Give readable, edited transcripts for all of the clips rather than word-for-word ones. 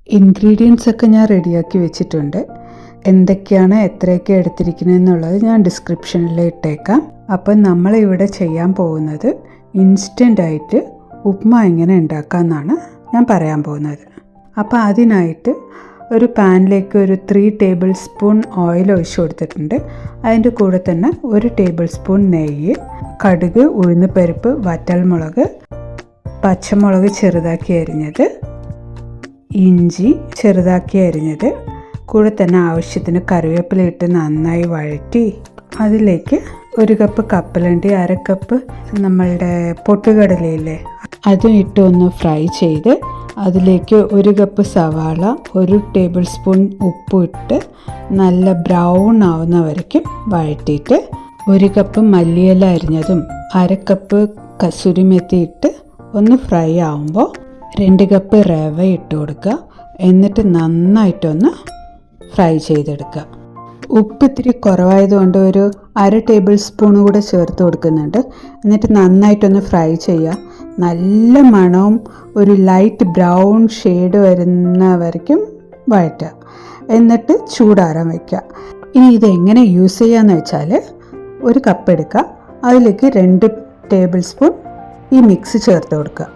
Ingredients ഒക്കെ ഞാൻ റെഡിയാക്കി വെച്ചിട്ടുണ്ട്. എന്തൊക്കെയാണ് എത്രയൊക്കെ എടുത്തിരിക്കുന്നതെന്നുള്ളത് ഞാൻ ഡിസ്ക്രിപ്ഷനിൽ ഇട്ടേക്കാം. അപ്പം നമ്മളിവിടെ ചെയ്യാൻ പോകുന്നത് ഇൻസ്റ്റൻ്റായിട്ട് ഉപ്മ എങ്ങനെ ഉണ്ടാക്കാമെന്നാണ് ഞാൻ പറയാൻ പോകുന്നത്. അപ്പോൾ അതിനായിട്ട് ഒരു പാനിലേക്ക് ഒരു 3 ടേബിൾ സ്പൂൺ ഓയിൽ ഒഴിച്ചു കൊടുത്തിട്ടുണ്ട്. അതിൻ്റെ കൂടെ തന്നെ 1 ടേബിൾ സ്പൂൺ നെയ്യ്, കടുക്, ഉഴുന്നുപരിപ്പ്, വറ്റൽമുളക്, പച്ചമുളക് ചെറുതാക്കി അരിഞ്ഞത്, ഇഞ്ചി ചെറുതാക്കി അരിഞ്ഞത്, കൂടെ തന്നെ ആവശ്യത്തിന് കറിവേപ്പില ഇട്ട് നന്നായി വഴറ്റി അതിലേക്ക് 1 കപ്പ് കപ്പലണ്ടി, 1/2 കപ്പ് നമ്മളുടെ പൊട്ടുകടലയില്ലേ അതും ഇട്ട് ഒന്ന് ഫ്രൈ ചെയ്ത് അതിലേക്ക് 1 കപ്പ് സവാള, 1 ടേബിൾ സ്പൂൺ ഉപ്പ് ഇട്ട് നല്ല ബ്രൗൺ ആവുന്ന വരയ്ക്കും വഴറ്റിയിട്ട് 1 കപ്പ് മല്ലിയില അരിഞ്ഞതും 1/2 കപ്പ് കസൂരി മെത്തി ഇട്ട് ഒന്ന് ഫ്രൈ ആവുമ്പോൾ 2 കപ്പ് റവ ഇട്ട് കൊടുക്കുക. എന്നിട്ട് നന്നായിട്ടൊന്ന് ഫ്രൈ ചെയ്തെടുക്കുക. ഉപ്പ് ഇത്തിരി കുറവായതുകൊണ്ട് ഒരു 1/2 ടേബിൾ സ്പൂൺ കൂടെ ചേർത്ത് കൊടുക്കുന്നുണ്ട്. എന്നിട്ട് നന്നായിട്ടൊന്ന് ഫ്രൈ ചെയ്യുക. നല്ല മണവും ഒരു ലൈറ്റ് ബ്രൗൺ ഷെയ്ഡ് വരുന്ന വരയ്ക്കും വഴറ്റുക. എന്നിട്ട് ചൂടാറാൻ വയ്ക്കുക. ഇനി ഇതെങ്ങനെ യൂസ് ചെയ്യാന്ന് വെച്ചാൽ 1 കപ്പ് എടുക്കുക, അതിലേക്ക് 2 ടേബിൾ സ്പൂൺ ഈ മിക്സ് ചേർത്ത് കൊടുക്കുക.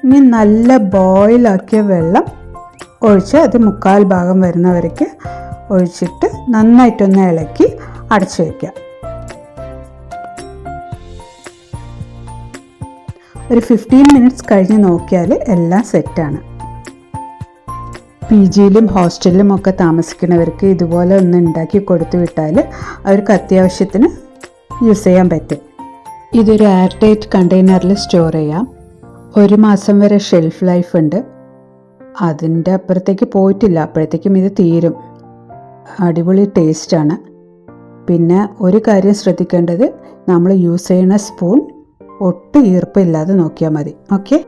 ഇനി നല്ല ബോയിലാക്കിയ വെള്ളം ഒഴിച്ച് അത് 1/4 ഭാഗം വരുന്നവരേക്ക് ഒഴിച്ചിട്ട് നന്നായിട്ടൊന്ന് ഇളക്കി അടച്ചു വയ്ക്കുക. ഒരു 15 മിനിറ്റ്സ് കഴിഞ്ഞ് നോക്കിയാൽ എല്ലാം സെറ്റാണ്. PGയിലും ഹോസ്റ്റലിലും ഒക്കെ താമസിക്കുന്നവർക്ക് ഇതുപോലെ ഒന്ന് ഉണ്ടാക്കി കൊടുത്തു വിട്ടാൽ അവർക്ക് അത്യാവശ്യത്തിന് യൂസ് ചെയ്യാൻ പറ്റും. ഇതൊരു എയർ ടൈറ്റ് കണ്ടെയ്നറിൽ സ്റ്റോർ ചെയ്യാം. 1 മാസം വരെ ഷെൽഫ് ലൈഫ് ഉണ്ട്. അതിൻ്റെ അപ്പുറത്തേക്ക് പോയിട്ടില്ല, അപ്പോഴത്തേക്കും ഇത് തീരും. അടിപൊളി ടേസ്റ്റാണ്. പിന്നെ ഒരു കാര്യം ശ്രദ്ധിക്കേണ്ടത്, നമ്മൾ യൂസ് ചെയ്യുന്ന സ്പൂൺ ഒട്ടും ഈർപ്പമില്ലാതെ നോക്കിയാൽ മതി. ഓക്കെ.